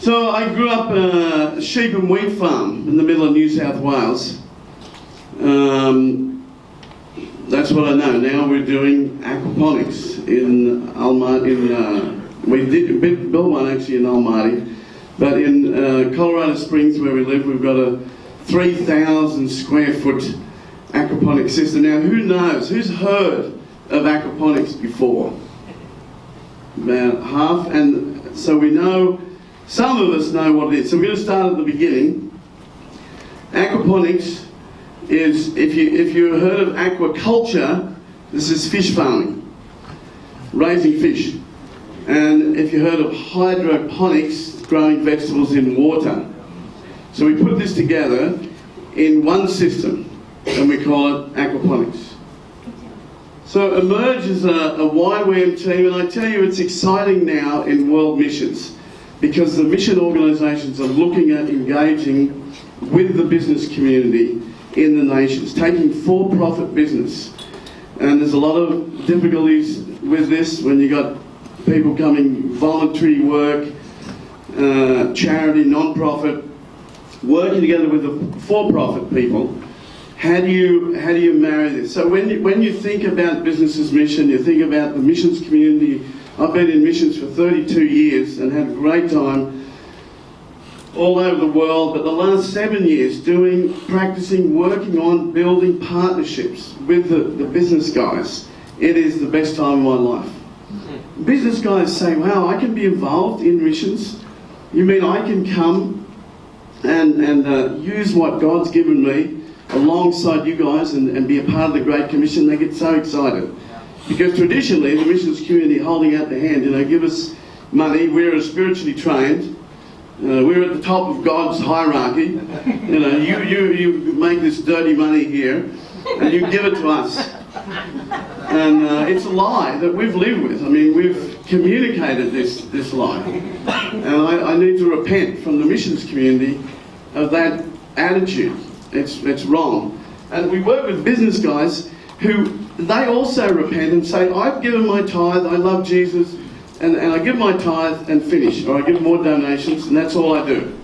So I grew up a sheep and wheat farm in the middle of New South Wales. That's what I know. Now we're doing aquaponics in Almaty. We did build one actually in Almaty, but in Colorado Springs where we live, we've got a 3,000 square foot aquaponics system. Now, who knows? Who's heard of aquaponics before? About half, and so we know. Some of us know what it is. So we're going to start at the beginning. Aquaponics is, if you've heard of aquaculture, this is fish farming, raising fish. And if you heard of hydroponics, growing vegetables in water. So we put this together in one system, and we call it aquaponics. So Emerge is a YWAM team, and I tell you it's exciting now in world missions, because the mission organisations are looking at engaging with the business community in the nations, taking for-profit business. And there's a lot of difficulties with this when you got people coming, voluntary work, charity, non-profit, working together with the for-profit people. How do you marry this? So when you think about business's mission, you think about the missions community. I've been in missions for 32 years and had a great time all over the world, but the last 7 years practicing, working on building partnerships with the business guys. It is the best time of my life. Business guys say, wow, I can be involved in missions. You mean I can come and use what God's given me alongside you guys and be a part of the Great Commission? They get so excited. Because traditionally, the missions community holding out their hand, give us money, we're spiritually trained, we're at the top of God's hierarchy, you make this dirty money here, and you give it to us. And it's a lie that we've lived with. I mean, we've communicated this lie. And I need to repent from the missions community of that attitude. It's wrong. And we work with business guys who, they also repent and say, I've given my tithe, I love Jesus, and I give my tithe and finish, or I give more donations, and that's all I do.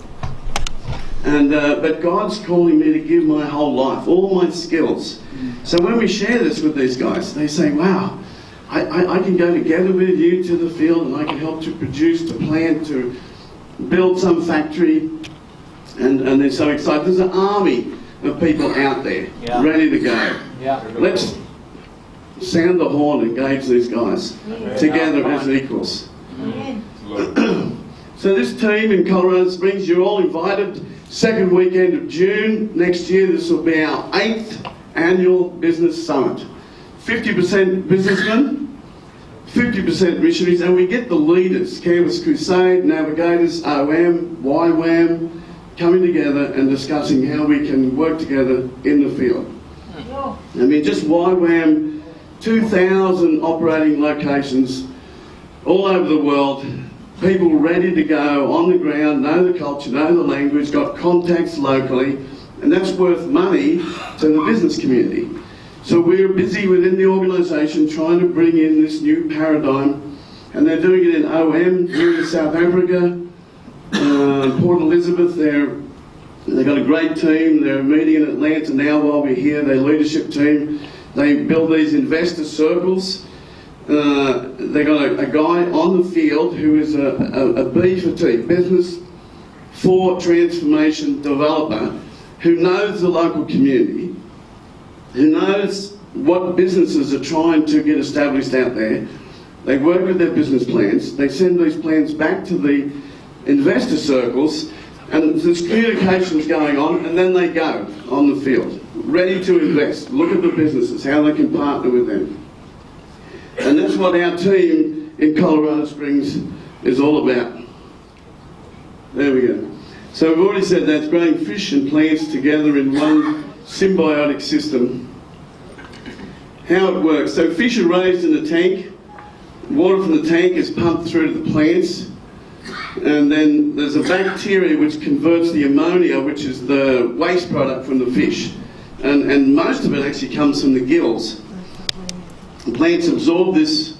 And but God's calling me to give my whole life, all my skills. So when we share this with these guys, they say, wow, I can go together with you to the field, and I can help to produce, to plant, to build some factory, and they're so excited. There's an army of people out there, ready to go. Yeah. Let's sound the horn and engage these guys together as equals. So this team in Colorado Springs, you're all invited. Second weekend of June next year, this will be our 8th annual business summit. 50% businessmen, 50% missionaries, and we get the leaders, Campus Crusade, Navigators, OM, YWAM, coming together and discussing how we can work together in the field. I mean, just YWAM, 2,000 operating locations all over the world, people ready to go on the ground, know the culture, know the language, got contacts locally, and that's worth money to the business community. So we're busy within the organisation trying to bring in this new paradigm, and they're doing it in OM, here in South Africa, Port Elizabeth. They've got a great team. They're meeting in Atlanta now while we're here, their leadership team. They build these investor circles. They got a guy on the field who is a B for T, business for transformation developer, who knows the local community, who knows what businesses are trying to get established out there. They work with their business plans. They send these plans back to the investor circles, and there's communications going on, and then they go on the field, ready to invest, look at the businesses, how they can partner with them. And that's what our team in Colorado Springs is all about. There we go. So we've already said that's growing fish and plants together in one symbiotic system. How it works. So fish are raised in a tank. Water from the tank is pumped through to the plants. And then there's a bacteria which converts the ammonia, which is the waste product from the fish. And most of it actually comes from the gills. The plants absorb this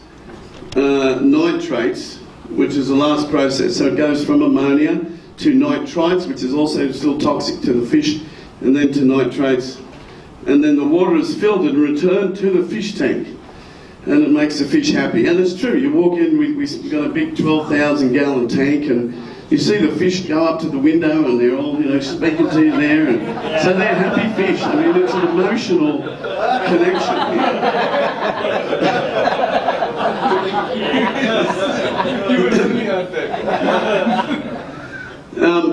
nitrates, which is the last process. So it goes from ammonia to nitrites, which is also still toxic to the fish, and then to nitrates. And then the water is filtered and returned to the fish tank, and it makes the fish happy. And it's true, you walk in, we've got a big 12,000 gallon tank, and you see the fish go up to the window and they're all, speaking to you there, and so they're happy fish. I mean, it's an emotional connection.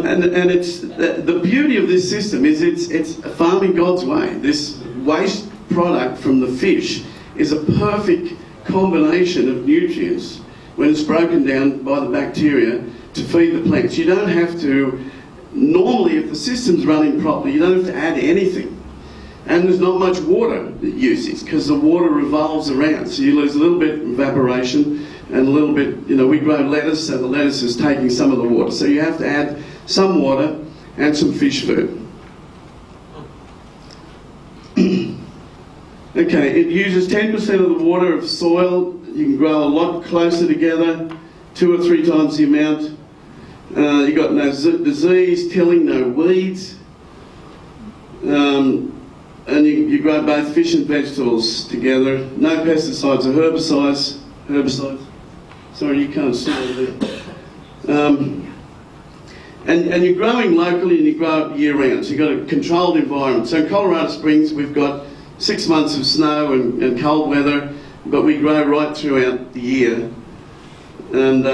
And it's the beauty of this system is it's farming God's way. This waste product from the fish is a perfect combination of nutrients when it's broken down by the bacteria to feed the plants. You don't have to, normally if the system's running properly, you don't have to add anything. And there's not much water usage because the water revolves around. So you lose a little bit of evaporation and a little bit, we grow lettuce, so the lettuce is taking some of the water. So you have to add some water and some fish food. Okay, it uses 10% of the water of soil. You can grow a lot closer together, 2 or 3 times the amount. You've got no disease, tilling, no weeds. And you grow both fish and vegetables together. No pesticides or herbicides. Sorry, you can't see it there. And you're growing locally and you grow year round. So you've got a controlled environment. So in Colorado Springs, we've got 6 months of snow and cold weather, but we grow right throughout the year. And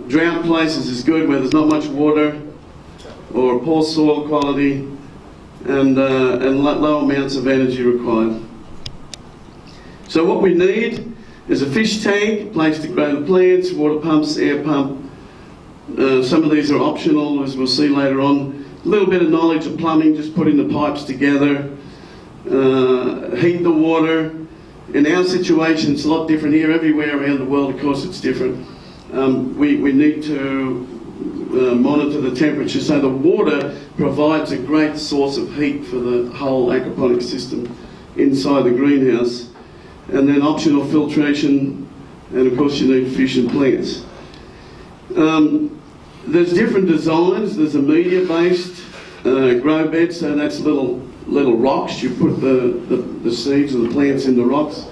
drought places is good where there's not much water or poor soil quality and low amounts of energy required. So what we need is a fish tank, a place to grow the plants, water pumps, air pump. Some of these are optional, as we'll see later on. A little bit of knowledge of plumbing, just putting the pipes together. Heat the water. In our situation, it's a lot different here. Everywhere around the world, of course, it's different. We need to monitor the temperature. So the water provides a great source of heat for the whole aquaponics system inside the greenhouse. And then optional filtration, and of course you need fish and plants. There's different designs. There's a media-based grow bed, so that's little rocks. You put the seeds of the plants in the rocks.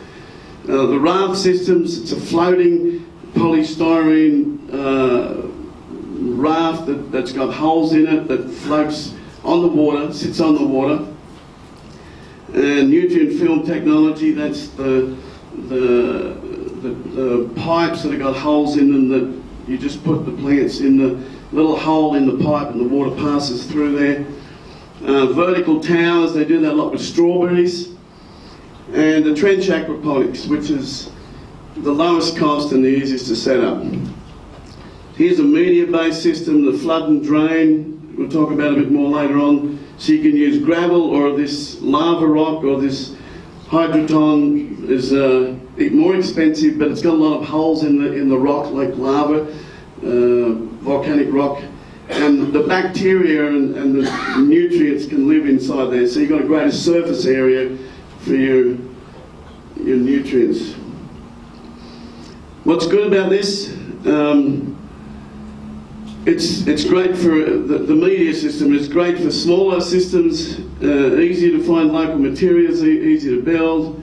The raft systems, it's a floating polystyrene raft that's got holes in it that floats on the water, sits on the water. And nutrient film technology, that's the pipes that have got holes in them that you just put the plants in the little hole in the pipe and the water passes through there. Vertical towers, they do that a lot with strawberries. And the trench aquaponics, which is the lowest cost and the easiest to set up. Here's a media-based system, the flood and drain. We'll talk about it a bit more later on. So you can use gravel or this lava rock or this hydroton is more expensive, but it's got a lot of holes in the rock, like lava, volcanic rock, and the bacteria and the nutrients can live inside there. So you've got a greater surface area for your nutrients. What's good about this? It's great for the media system. It's great for smaller systems, easier to find local materials, easier to build.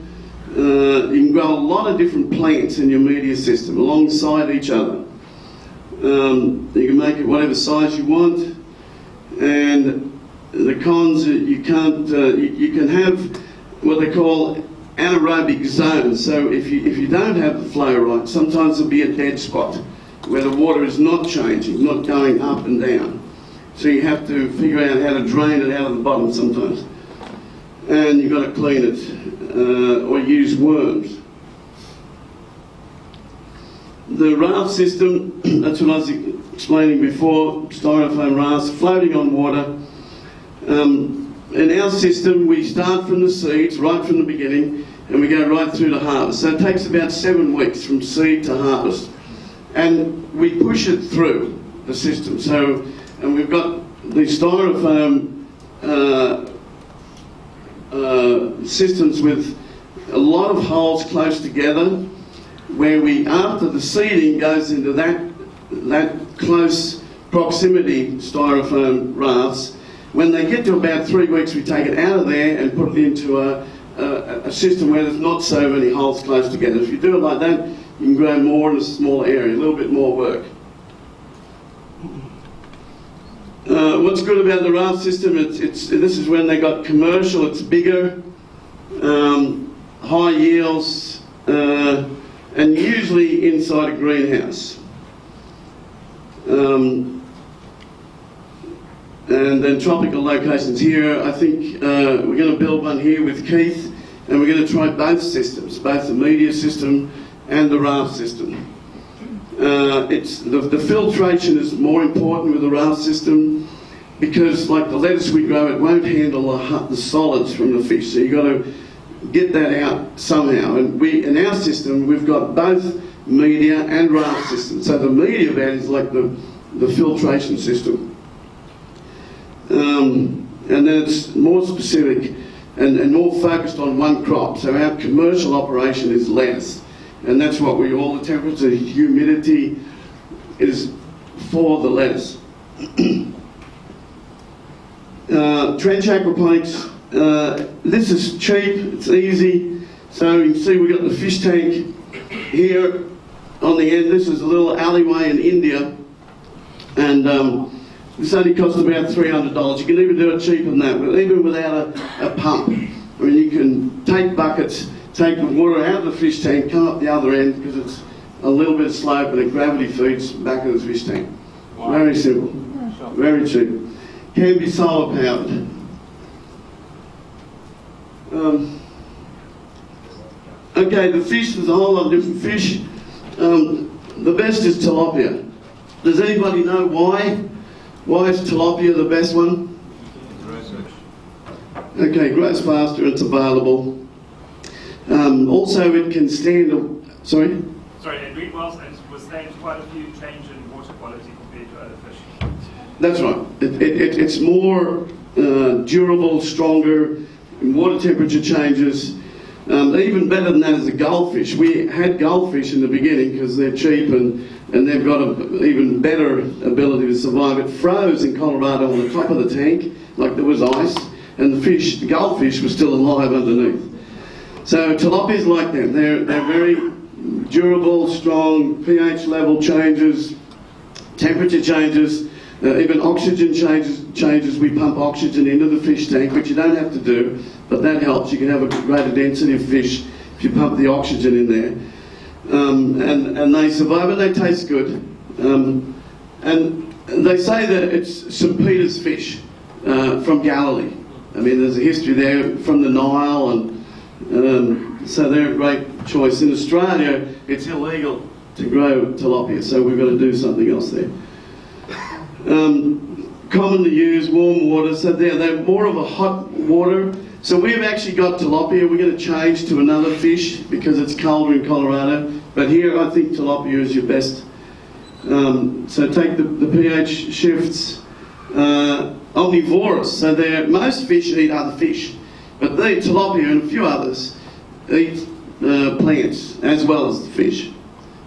You can grow a lot of different plants in your media system alongside each other. You can make it whatever size you want, and the cons, you can have what they call anaerobic zones. So if you don't have the flow right, sometimes there'll be a dead spot where the water is not changing, not going up and down. So you have to figure out how to drain it out of the bottom sometimes. And you've got to clean it or use worms. The raft system, that's what I was explaining before, styrofoam rafts floating on water. In our system, we start from the seeds, right from the beginning, and we go right through to harvest. So it takes about 7 weeks from seed to harvest. And we push it through the system. So, and we've got the styrofoam systems with a lot of holes close together, where we, after the seeding goes into that that close proximity styrofoam rafts. When they get to about 3 weeks, we take it out of there and put it into a system where there's not so many holes close together. If you do it like that, you can grow more in a smaller area, a little bit more work. What's good about the raft system, this is when they got commercial, it's bigger, high yields, and usually inside a greenhouse. And then tropical locations here, I think we're going to build one here with Keith, and we're going to try both systems, both the media system and the raft system. The filtration is more important with the raft system because, like the lettuce we grow, it won't handle the solids from the fish, so you've got to get that out somehow. And in our system, we've got both media and raft systems. So the media bed is like the filtration system. And then it's more specific and more focused on one crop. So our commercial operation is less. And that's what all the temperature, humidity is for the lettuce. Trench aquaponics, this is cheap, it's easy. So you can see we've got the fish tank here on the end. This is a little alleyway in India. And this only costs about $300. You can even do it cheaper than that, even without a pump. I mean, you can take buckets, take the water out of the fish tank, come up the other end because it's a little bit of slope and it gravity feeds back into the fish tank. Wow. Very simple, very cheap. Can be solar powered. Okay, the fish, there's a whole lot of different fish. The best is tilapia. Does anybody know why? Why is tilapia the best one? Okay, grows faster, it's available. Also, it can stand. Sorry? Sorry, it read well and withstands quite a few change in water quality compared to other fish. That's right. It's more durable, stronger, water temperature changes. Even better than that is the goldfish. We had goldfish in the beginning because they're cheap and they've got an even better ability to survive. It froze in Colorado on the top of the tank like there was ice, and the goldfish was still alive underneath. So tilapia's like them. They're very durable, strong, pH level changes, temperature changes, even oxygen changes. We pump oxygen into the fish tank, which you don't have to do, but that helps. You can have a greater density of fish if you pump the oxygen in there. And they survive and they taste good. And they say that it's St. Peter's fish from Galilee. I mean, there's a history there from the Nile, and so they're a great choice. In Australia, it's illegal to grow tilapia, so we've got to do something else there. Commonly used warm water, so they're more of a hot water. So we've actually got tilapia. We're going to change to another fish because it's colder in Colorado. But here, I think tilapia is your best. So take the pH shifts. Omnivorous, so most fish eat other fish, but they, tilapia and a few others, eat plants as well as the fish.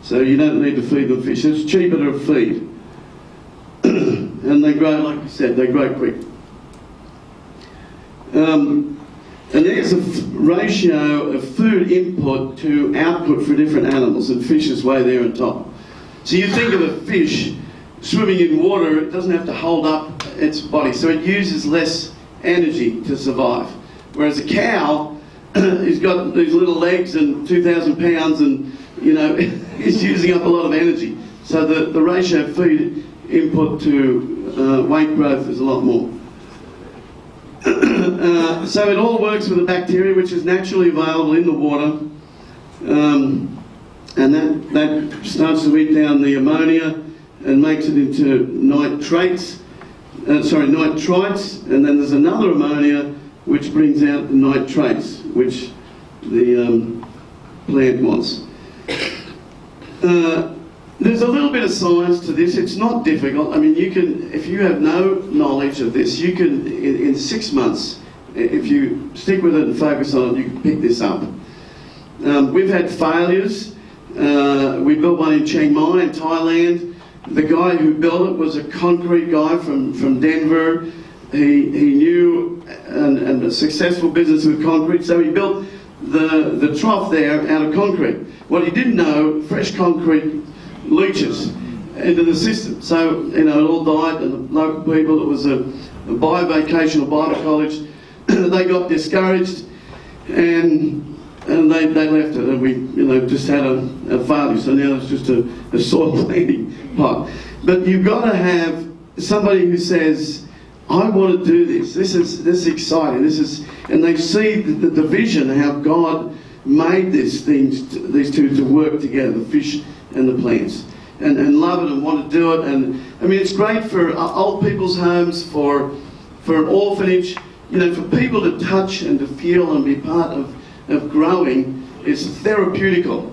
So you don't need to feed them fish. It's cheaper to feed. And they grow, like you said, they grow quick. And there's a ratio of food input to output for different animals, and fish is way there on top. So you think of a fish swimming in water, it doesn't have to hold up its body, so it uses less energy to survive. Whereas a cow has got these little legs and 2,000 pounds and, is using up a lot of energy. So the ratio of feed input to weight growth is a lot more. So it all works with the bacteria which is naturally available in the water, and that starts to eat down the ammonia and makes it into nitrites, and then there's another ammonia which brings out the nitrates, which the plant wants. There's a little bit of science to this. It's not difficult. I mean, you can, if you have no knowledge of this, you can, in 6 months, if you stick with it and focus on it, you can pick this up. We've had failures. We built one in Chiang Mai in Thailand, The guy who built it was a concrete guy from Denver. He knew and a successful business with concrete, so he built the trough there out of concrete. What he didn't know, fresh concrete leaches into the system. So, it all died, and the local people, it was a bio-vocational Bible college, they got discouraged and they left it, and we just had a failure. So now it's just a soil planting pot. But you've got to have somebody who says, I want to do this. This is exciting. And they see the vision, how God made these two to work together, the fish and the plants, and love it and want to do it. And I mean, it's great for old people's homes, for an orphanage, for people to touch and to feel and be part of growing. It's therapeutical.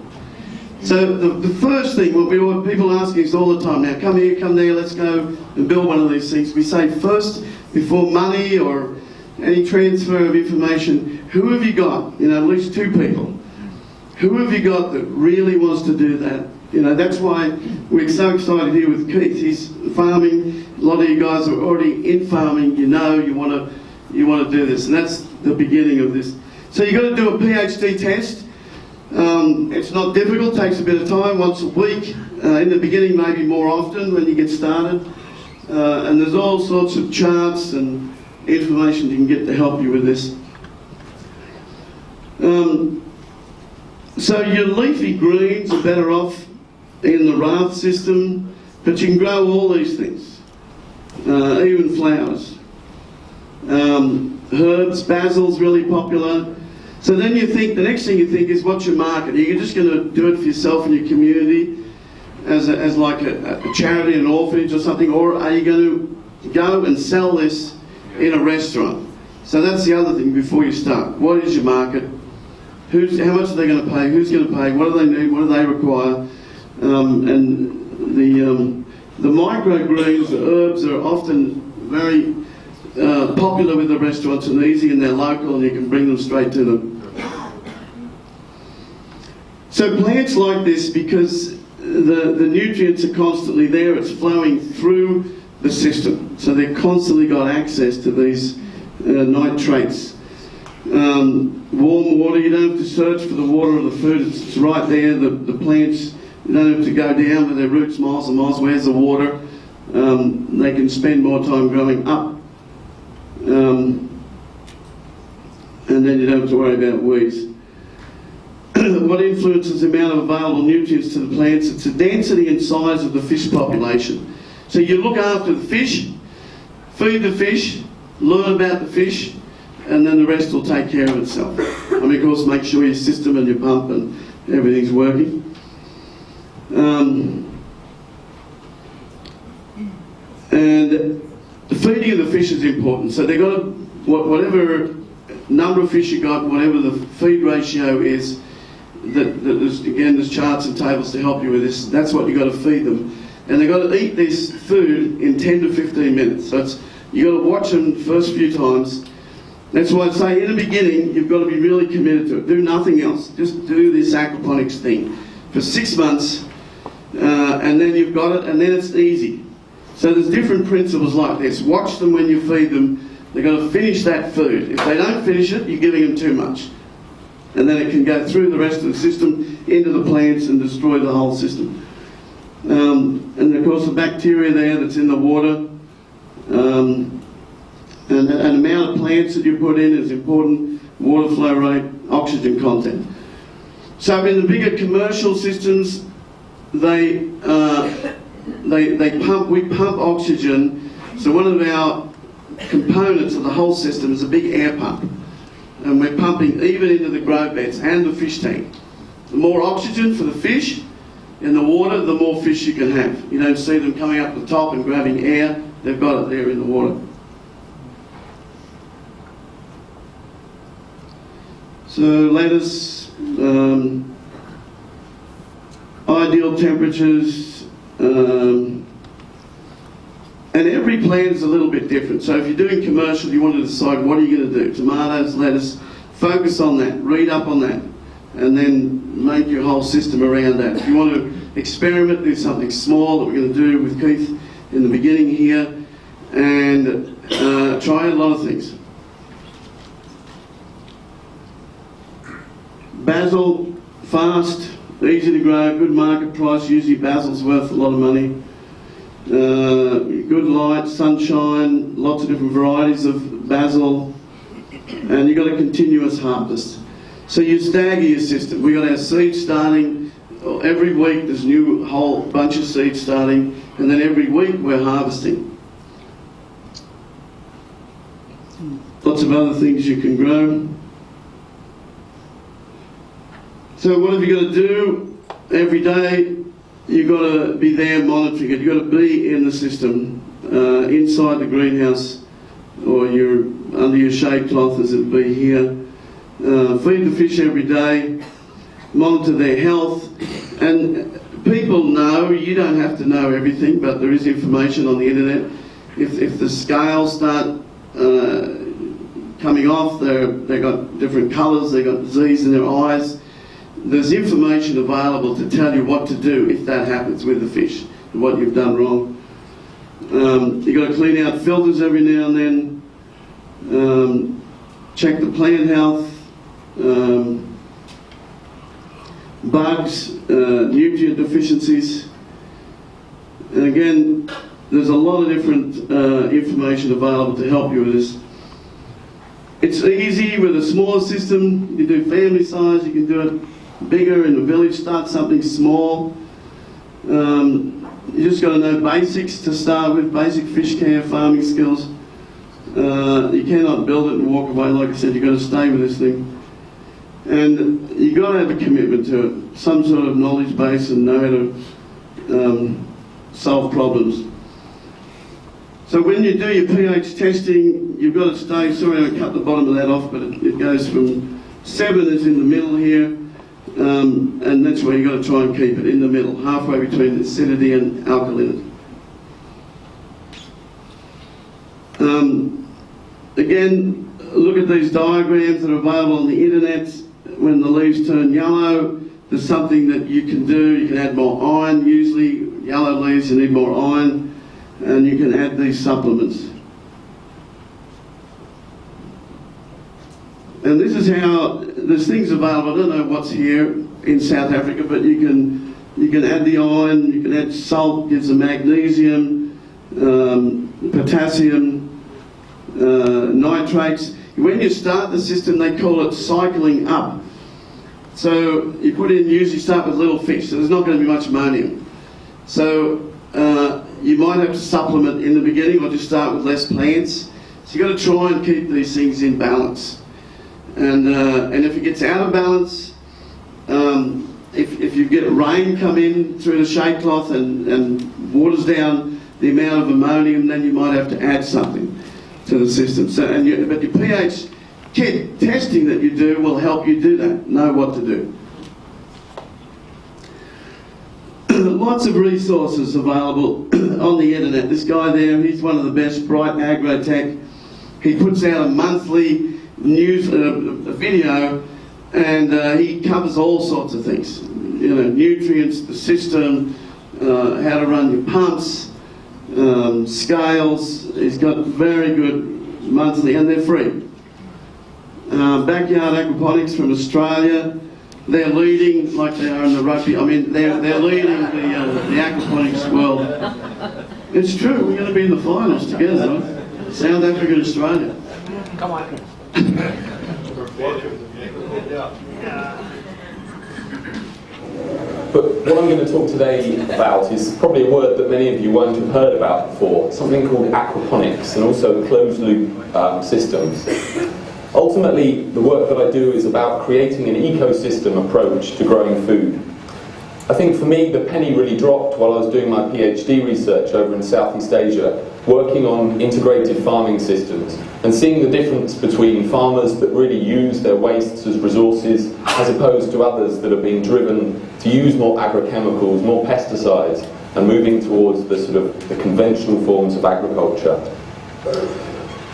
So the first thing, what people ask us all the time, now come here, come there, let's go and build one of these things. We say first, before money or any transfer of information, who have you got? At least two people. Who have you got that really wants to do that? That's why we're so excited here with Keith. He's farming. A lot of you guys are already in farming. You want to do this, and that's the beginning of this. So you've got to do a PhD test. It's not difficult, takes a bit of time, once a week. In the beginning, maybe more often when you get started. And there's all sorts of charts and information you can get to help you with this. So your leafy greens are better off in the raft system, but you can grow all these things, even flowers. Herbs, basil's really popular. So then the next thing you think is, what's your market? Are you just going to do it for yourself and your community as like a charity, an orphanage or something, or are you going to go and sell this in a restaurant? So that's the other thing before you start. What is your market? How much are they going to pay? Who's going to pay? What do they need? What do they require? And the microgreens, the herbs, are often very popular with the restaurants and easy, and they're local and you can bring them straight to them. So plants like this, because the nutrients are constantly there, it's flowing through the system. So they've constantly got access to these nitrates. Warm water, you don't have to search for the water or the food, it's right there. The plants, you don't have to go down with their roots miles and miles. Where's the water? They can spend more time growing up. And then you don't have to worry about weeds. What influences the amount of available nutrients to the plants? It's the density and size of the fish population. So you look after the fish, feed the fish, learn about the fish, and then the rest will take care of itself. I mean, of course, make sure your system and your pump and everything's working. And the feeding of the fish is important. So they've got to, whatever number of fish you got, whatever the feed ratio is, there's charts and tables to help you with this. That's what you've got to feed them. And they've got to eat this food in 10 to 15 minutes. So you've got to watch them the first few times. That's why I say in the beginning, you've got to be really committed to it. Do nothing else. Just do this aquaponics thing for 6 months, and then you've got it, and then it's easy. So there's different principles like this. Watch them when you feed them. They've got to finish that food. If they don't finish it, you're giving them too much. And then it can go through the rest of the system into the plants and destroy the whole system. And of course the bacteria there that's in the water, and the amount of plants that you put in is important. Water flow rate, oxygen content. So in the bigger commercial systems, we pump oxygen. So one of our components of the whole system is a big air pump, and we're pumping even into the grow beds and the fish tank. The more oxygen for the fish in the water, the more fish you can have. You don't see them coming up the top and grabbing air. They've got it there in the water. So lettuce, ideal temperatures, and every plant is a little bit different. So if you're doing commercial, you want to decide what are you going to do. Tomatoes, lettuce, focus on that, read up on that. and then make your whole system around that. If you want to experiment, do something small that we're going to do with Keith in the beginning here, and try a lot of things. Basil, fast, easy to grow, good market price. Usually basil's worth a lot of money. Good light, sunshine, lots of different varieties of basil, and you've got a continuous harvest. So you stagger your system. We've got our seed starting. Every week there's a new whole bunch of seeds starting, and then every week we're harvesting. Lots of other things you can grow. So what have you got to do? Every day you've got to be there monitoring it. You've got to be in the system, inside the greenhouse, or you're under your shade cloth as it would be here. Feed the fish every day, monitor their health, and people know, you don't have to know everything, but there is information on the internet. If the scales start coming off, they've got different colours, they've got disease in their eyes, there's information available to tell you what to do if that happens with the fish, and what you've done wrong. You've got to clean out filters every now and then, check the plant health, bugs, nutrient deficiencies, and again, there's a lot of different information available to help you with this. It's easy with a smaller system. You can do family size, you can do it bigger in the village, start something small. You just got to know basics to start with, basic fish care, farming skills. You cannot build it and walk away. Like I said, you've got to stay with this thing. And you've got to have a commitment to it, some sort of knowledge base, and know how to solve problems. So when you do your pH testing, you've got to stay, sorry I cut the bottom of that off, but it goes from 7 is in the middle here, and that's where you've got to try and keep it in the middle, halfway between acidity and alkalinity. Again, look at these diagrams that are available on the internet. When the leaves turn yellow, there's something that you can do. You can add more iron. Usually yellow leaves, you need more iron, and you can add these supplements. And this is how, there's things available. I don't know what's here in South Africa, but you can add the iron, you can add salt, gives the magnesium, potassium, nitrates. When you start the system, they call it cycling up. So you put in, usually start with little fish, so there's not going to be much ammonium. So you might have to supplement in the beginning, or just start with less plants. So you've got to try and keep these things in balance. And if it gets out of balance, if you get rain come in through the shade cloth and waters down the amount of ammonium, then you might have to add something to the system. So, but your pH testing that you do will help you do that, know what to do. Lots of resources available on the internet. This guy there, he's one of the best, Bright Agrotech. He puts out a monthly news a video, and he covers all sorts of things. You know, nutrients, the system, how to run your pumps, scales. He's got very good monthly, and they're free. Backyard Aquaponics from Australia. They're leading, like they are in the rugby. I mean, they're leading the aquaponics world. It's true. We're going to be in the finals together, right? South Africa and Australia. Come on. But what I'm going to talk today about is probably a word that many of you won't have heard about before, something called aquaponics, and also closed-loop systems. Ultimately, the work that I do is about creating an ecosystem approach to growing food. I think for me, the penny really dropped while I was doing my PhD research over in Southeast Asia, working on integrated farming systems, and seeing the difference between farmers that really use their wastes as resources, as opposed to others that are being driven to use more agrochemicals, more pesticides, and moving towards the sort of the conventional forms of agriculture.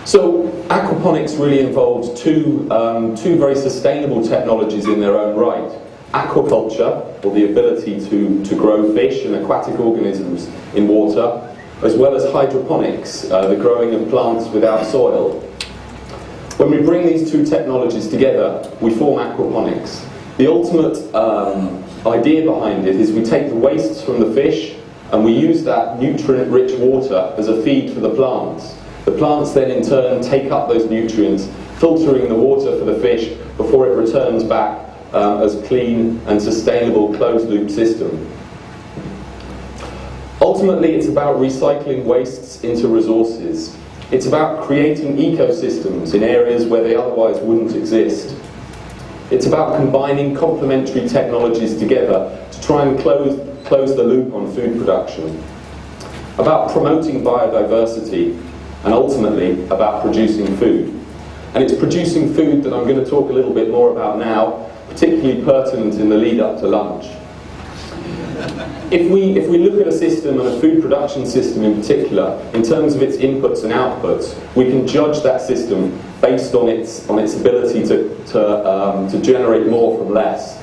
So aquaponics really involves two very sustainable technologies in their own right. Aquaculture, or the ability to grow fish and aquatic organisms in water, as well as hydroponics, the growing of plants without soil. When we bring these two technologies together, we form aquaponics. The ultimate idea behind it is we take the wastes from the fish and we use that nutrient-rich water as a feed for the plants. The plants then in turn take up those nutrients, filtering the water for the fish before it returns back as clean and sustainable closed-loop system. Ultimately, it's about recycling wastes into resources. It's about creating ecosystems in areas where they otherwise wouldn't exist. It's about combining complementary technologies together to try and close the loop on food production. About promoting biodiversity, and ultimately about producing food. And it's producing food that I'm going to talk a little bit more about now, particularly pertinent in the lead up to lunch. If we look at a system, and a food production system in particular, in terms of its inputs and outputs, we can judge that system based on its ability to generate more from less.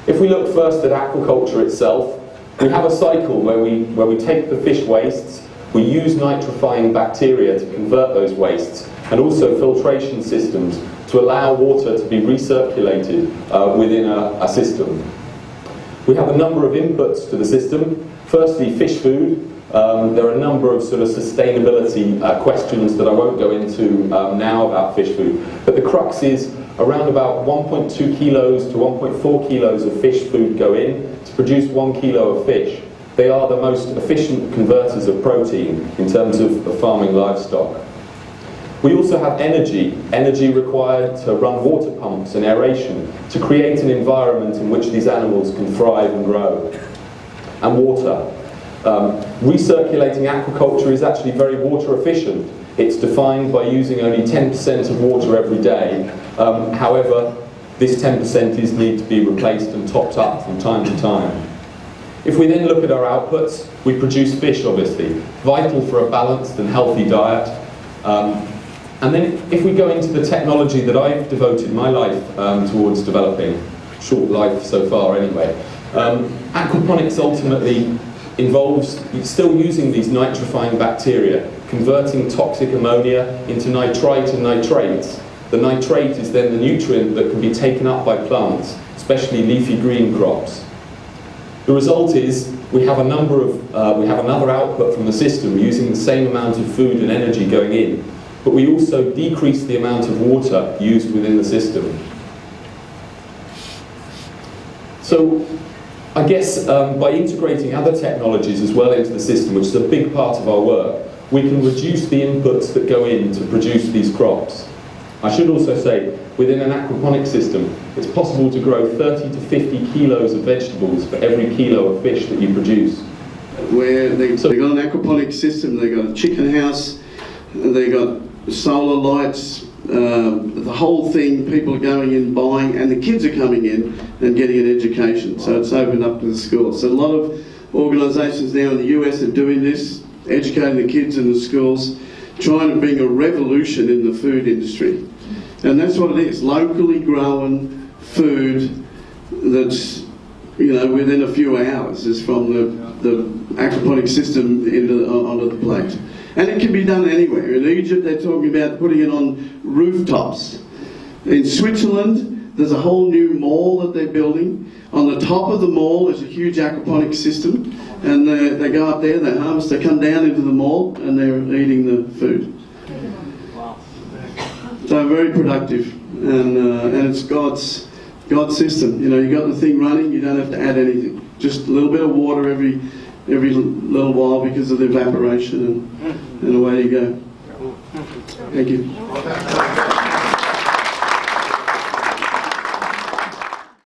If we look first at aquaculture itself, we have a cycle where we take the fish wastes, we use nitrifying bacteria to convert those wastes, and also filtration systems to allow water to be recirculated within a system. We have a number of inputs to the system. Firstly, fish food. There are a number of sort of sustainability questions that I won't go into now about fish food, but the crux is around about 1.2 kilos to 1.4 kilos of fish food go in to produce 1 kilo of fish. They are the most efficient converters of protein in terms of farming livestock. We also have energy required to run water pumps and aeration to create an environment in which these animals can thrive and grow. And water. Recirculating aquaculture is actually very water efficient. It's defined by using only 10% of water every day. However, this 10% is need to be replaced and topped up from time to time. If we then look at our outputs, we produce fish, obviously, vital for a balanced and healthy diet. And then if we go into the technology that I've devoted my life towards developing, short life so far anyway, aquaponics ultimately involves still using these nitrifying bacteria, converting toxic ammonia into nitrite and nitrates. The nitrate is then the nutrient that can be taken up by plants, especially leafy green crops. The result is we have another output from the system using the same amount of food and energy going in, but we also decrease the amount of water used within the system. So I guess by integrating other technologies as well into the system, which is a big part of our work, we can reduce the inputs that go in to produce these crops. I should also say, within an aquaponic system, it's possible to grow 30 to 50 kilos of vegetables for every kilo of fish that you produce. Where they've got an aquaponic system, they've got a chicken house, they've got solar lights, the whole thing, people are going in buying, and the kids are coming in and getting an education. So it's opened up to the schools. So a lot of organisations now in the US are doing this, educating the kids in the schools, trying to bring a revolution in the food industry. And that's what it is, locally grown food that's, within a few hours is from the aquaponic system onto the plate. And it can be done anywhere. In Egypt, they're talking about putting it on rooftops. In Switzerland, there's a whole new mall that they're building. On the top of the mall is a huge aquaponic system, and they go up there, they harvest, they come down into the mall, and they're eating the food. So very productive, and it's God's system. You got the thing running, you don't have to add anything. Just a little bit of water every little while because of the evaporation, and away you go. Thank you.